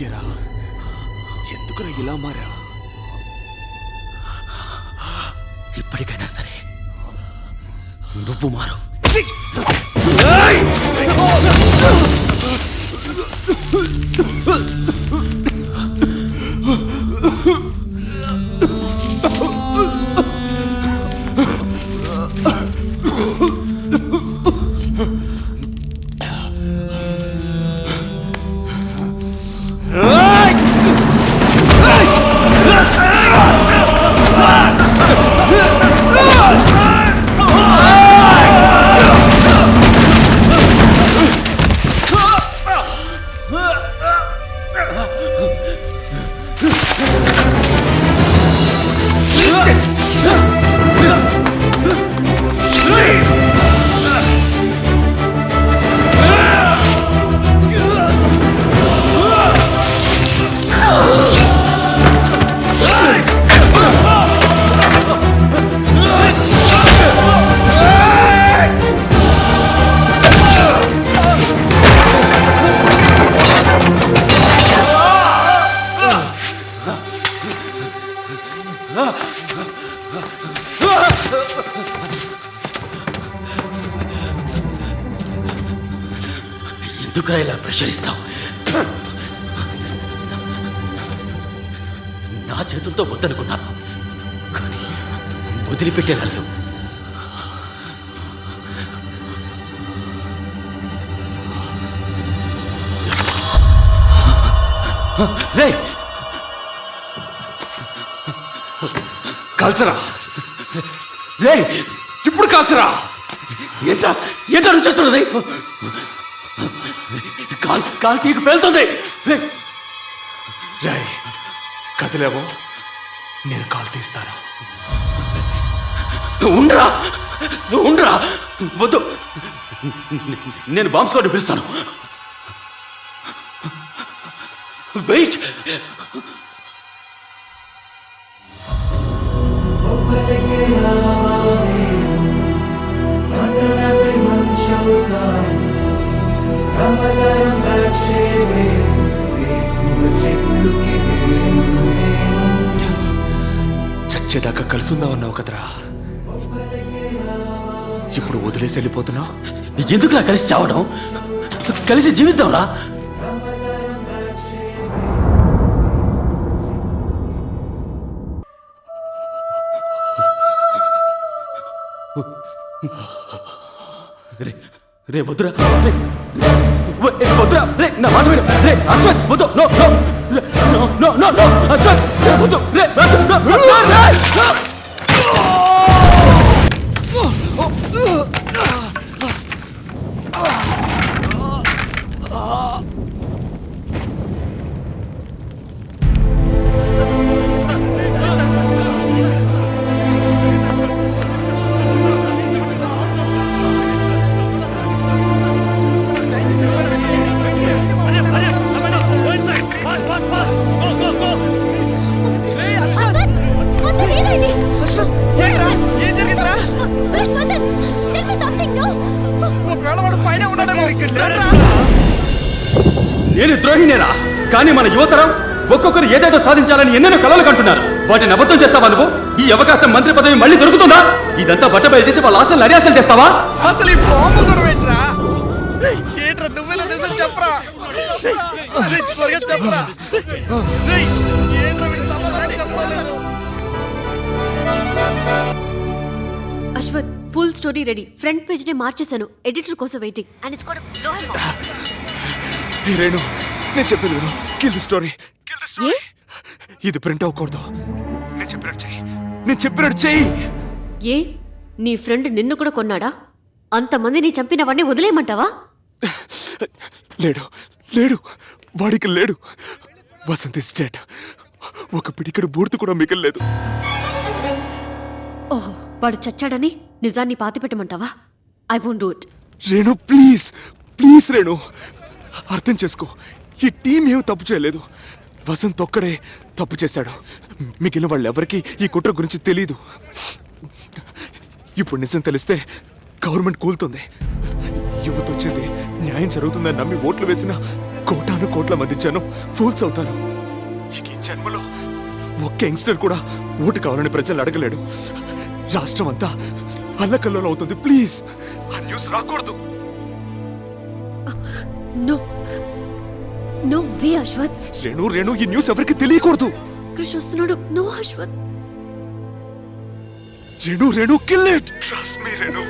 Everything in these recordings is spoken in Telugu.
ఎరా ఎందుకురా ఇలా మారా? ఇప్పటికైనా సరే నువ్వు మారు. ఎందుకురా ఇలా ప్రెషర్ ఇస్తావు? నా చేతులతో వద్దనుకున్నాను, కానీ వదిలిపెట్టేదాళ్ళు. కాల్చరా రే, ఇప్పుడు కాల్చరా. ఏంటా నువ్వు చేస్తున్నది? కాలు తీకు పేలుతుంది. రే కదిలేవో నేను కాలు తీస్తాను. ఉండరా వద్దు, నేను బాంబ్ స్క్వాడ్ పిలుస్తాను. వెయిట్. చచ్చేదాకా కలుసుందామన్నావు కదరా, ఇప్పుడు వదిలేసి వెళ్ళిపోతున్నావు. ఎందుకులా కలిసి చావడం? కలిసి జీవిద్దాంరా. రే వద్దురా, వద్దురా, రే నా మాట విను. రే అశ్వత్ వద్దు, no no no no no no Ashwath, రే వద్దు, రే అశ్వత్ నో నో నో రే. నేను ద్రోహినేరా, కానీ మన యువతరం ఒక్కొక్కరు ఏదేదో సాధించాలని ఎన్నెన్నో కలలు కంటున్నారు. వాటిని అబద్ధం చేస్తావా నువ్వు? ఈ అవకాశం, మంత్రి పదవి మళ్ళీ దొరుకుతుందా? ఇదంతా బట్టబయలు చేసి వాళ్ళ ఆశలు అడియాసలు చేస్తావా? అసలు ఈ బాంబు దొరవేట్రా? ఏంట్రా నువ్వెలా నిజం చెప్పరా? చెప్పరా Ashwath, full story ready. Front page ని మార్చేశాను. ఎడిటర్ కోసం waiting. And it's got blow him up. Renu, నేను చెప్పేది విను. Kill the story. ఇది ప్రింట్ అవ్వకూడదు. నేను చెప్పినట్టు చెయ్యి. ఏ నీ ఫ్రెండ్ నిన్ను కూడా కొన్నాడా? అంతమందిని చంపిన వాడిని వదిలేయమంటావా? లేడు వాడికి లేడు. Vasanth is dead. ఒక పిడికెడు బూర్తు కూడా మిగలలేదు. ఓహ్, వాడు చచ్చాడని నిజాన్ని పాతిపెట్టమంటావా? I won't do it. Renu please Renu, అర్థం చేసుకో. ఈ టీం ఏం తప్పు చేయలేదు. వసంత్ ఒక్కడే తప్పు చేశాడు. మిగిలిన వాళ్ళెవరికీ ఈ కుట్ర గురించి తెలీదు. ఇప్పుడు నిజం తెలిస్తే గవర్నమెంట్ కూలుతుంది. యువత వచ్చింది న్యాయం జరుగుతుందని నమ్మి ఓట్లు వేసిన కోటాను కోట్ల మంది జనం ఫూల్స్ అవుతారు. ఇక ఈ జన్మలో ఒక్క యంగ్స్టర్ కూడా ఓటు కావాలని ప్రజలు అడగలేడు. రాష్ట్రం అంతా అల్లకల్లోలం అవుతుంది. ప్లీజ్ ఆ న్యూస్ రాకూడదు. No no way Ashwath. Renu ఈ న్యూస్ ఎవరికి తెలియకూడదు. క్రిష్ వస్తున్నాడు. No Ashwath. Renu kill it. Trust me Renu.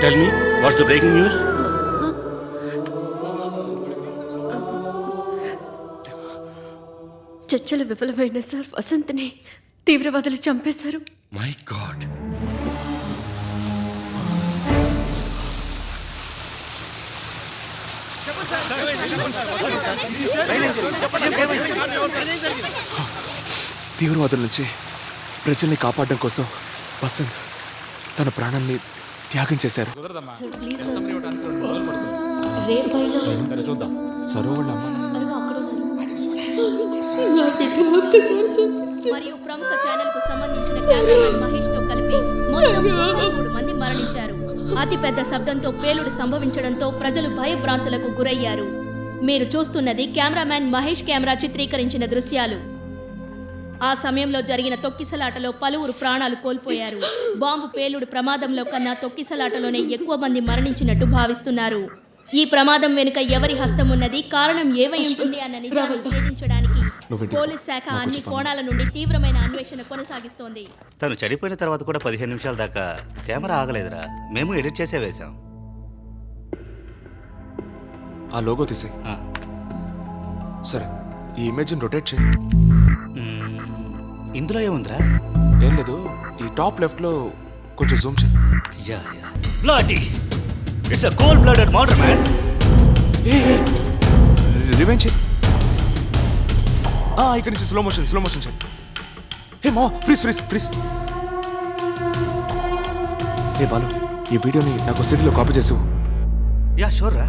Tell me, what's the breaking news? చర్చలు విఫలమైన సార్ వసంత్ని తీవ్రవాదులు చంపేశారు. My God. తీవ్రవాదుల నుంచి ప్రజల్ని కాపాడడం కోసం వసంత్ తన ప్రాణాన్ని త్యాగం చేశారు. Sir please sir. రేపైనా మరియు ప్రముఖ ఛానల్ కు సంబంధించిన కెమెరామెన్ మహేష్ తో కలిపి మొత్తం 33 మంది మరణించారు. అతిపెద్ద శబ్దంతో పేలుడు సంభవించడంతో ప్రజలు భయభ్రాంతులకు గురయ్యారు. మీరు చూస్తున్నది కెమెరామెన్ మహేష్ కెమెరా చిత్రీకరించిన దృశ్యాలు. ఆ సమయంలో జరిగిన తొక్కిసలాటలో పలువురు ప్రాణాలు కోల్పోయారు. బాంబు పేలుడు ప్రమాదంలో కన్నా తొక్కిసలాటలోనే ఎక్కువ మంది మరణించినట్టు భావిస్తున్నారు. ఈ ప్రమాదం వెనుక ఎవరి హస్తం ఉన్నది, కారణం ఏవై ఉంటుంది అన్న నిజాన్ని ఛేదించడానికి పోలీస్ శాఖ అన్ని కోణాల నుండి తీవ్రమైన అన్వేషణ కొనసాగిస్తోంది. తను చనిపోయిన తర్వాత కూడా 15 నిమిషాల దాకా కెమెరా ఆగలేదురా. మేము ఎడిట్ చేసే వేశాం. ఆ లోగో తీసే. సరే, ఈ ఇమేజ్ రొటేట్ చేయి. ఇందులో ఏముందిరా? ఏం లేదు, ఈ టాప్ లెఫ్ట్ లో కొంచెం జూమ్ చేయి. Bloody, it's a cold blooded murder man. Revenge చేయి. ఇక్కడి నుంచి స్లో మోషన్ చేయి. హే మా ఫ్రీజ్. ఏ బాలు, ఈ వీడియోని నాకు సిటీలో కాపీ చేసావు. యా షూర్ రా.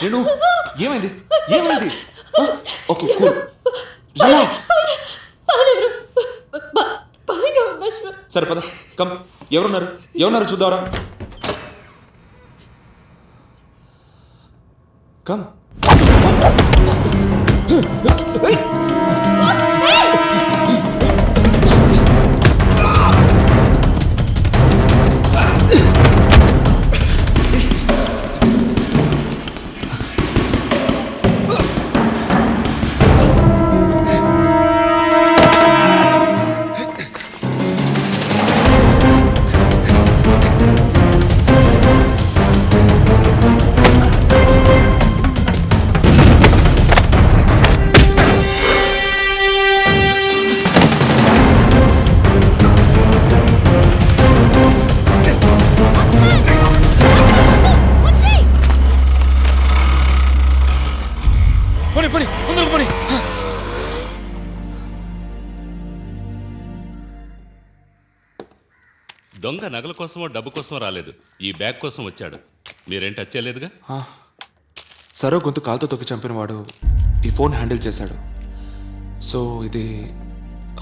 రేణు, ఏమైంది? Okay, cool, relax. సరే పద, కమ్. ఎవరున్నారు చూద్దారా. కమ్. దొంగ నగల కోసమో డబ్బు కోసమో రాలేదు, ఈ బ్యాగ్ కోసం వచ్చాడు. మీరేం టచ్ చేయలేదుగా? సరో గొంతు కాలుతో తొక్కి చంపినవాడు ఈ ఫోన్ హ్యాండిల్ చేశాడు. సో ఇది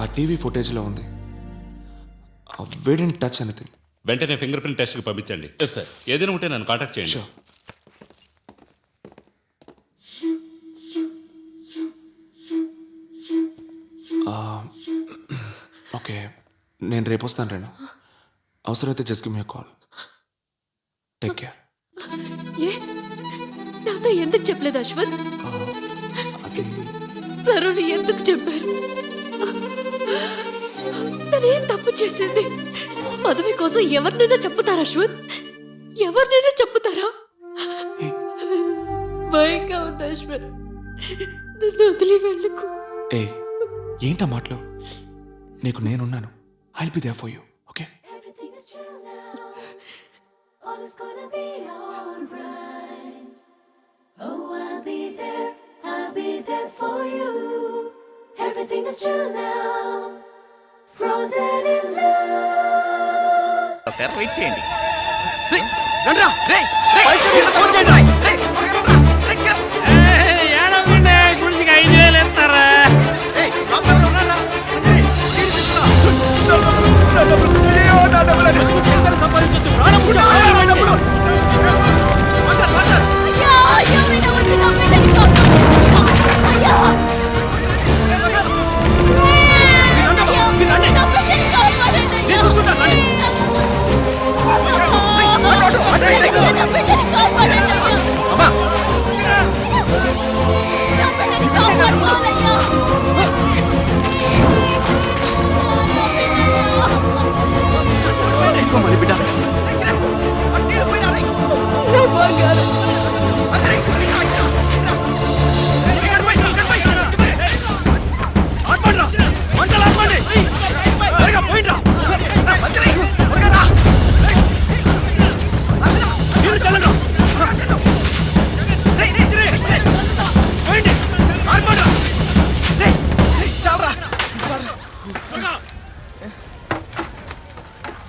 ఆ టీవీ ఫుటేజ్లో ఉంది. We didn't touch anything. వెంటనే ఫింగర్ ప్రింట్ టెస్ట్కి పంపించండి. Yes sir. ఏదైనా ఉంటే నన్ను కాంటాక్ట్ చేయండి. Sure. ఓకే, నేను రేపు వస్తాను రేణు. అవసరమైతే just give me call. Take care. ఏ నాతో ఎందుకు చెప్పలేదు అశ్వత్? అది సరోని ఎందుకు చెప్పారు? తనేం తప్పు చేసింది? పదవి కోసం ఎవరినైనా చెప్పుతారా అశ్వత్? ఎవరినైనా చెప్పుతారా? భయంగా ఉంది అశ్వత్, నన్ను వదిలి వెళ్ళకు. ఏ ఏంటా మాటలు? నీకు నేనున్నాను. I'll be there for you. Okay? Everything is chill now. All is gonna be alright. Oh, I'll be there for you. Everything is chill now. Frozen in love. Wait చేయండి. గుడిసికి 5,000 ఇస్తారా?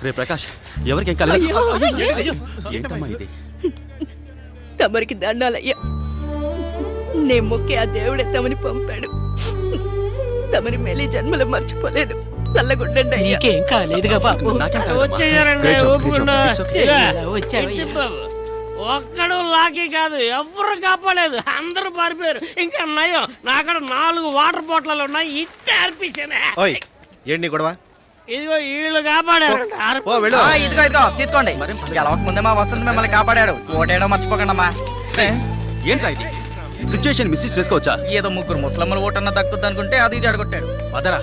రే ప్రకాష్, ఎవరికి ఎక్కాలి? ఏంటమ్మా ఇది? తమరికి దండాలయ్యా. నే మొక్కి ఆ దేవుడే తమని పంపాడు. తమని మేలే జన్మలో మర్చిపోలేదు. చల్లగుండండి అయ్యా. నీకేం కాలేదుగా బాబు. నాకేం కాలేదమ్మా. వచ్చేయారండి, Great job, ఊపుకుండా. great job. It's okay. ఇదిగో, వచ్చావయ్యా. ఇటు బాబు. ఒక్కడు లాకి కాదు, ఎవరు కాపాడలేదు, అందరూ పారిపోయారు. ఇంకా నయం, నాకడ 4 వాటర్ బాటిల్ ఉన్నాయి, ఇట్టే అర్పించానే. ఏంటి గొడవ? ఇదిగో వీళ్ళు కాపాడారు. ఇదిగో తీసుకోండి. గెలవక ముందే మా వస్తుంది మిమ్మల్ని కాపాడాడు. ఓటేయడం మర్చిపోకండి అమ్మా. ఏంట్రా ఇది? సిచ్యుయేషన్ మిస్యూజ్ చేసుకోవచ్చా? ఏదో 3 ముస్లింలు ఓటన్నా దక్కుద్ది అనుకుంటే అది జడగొట్టాడు. అదరా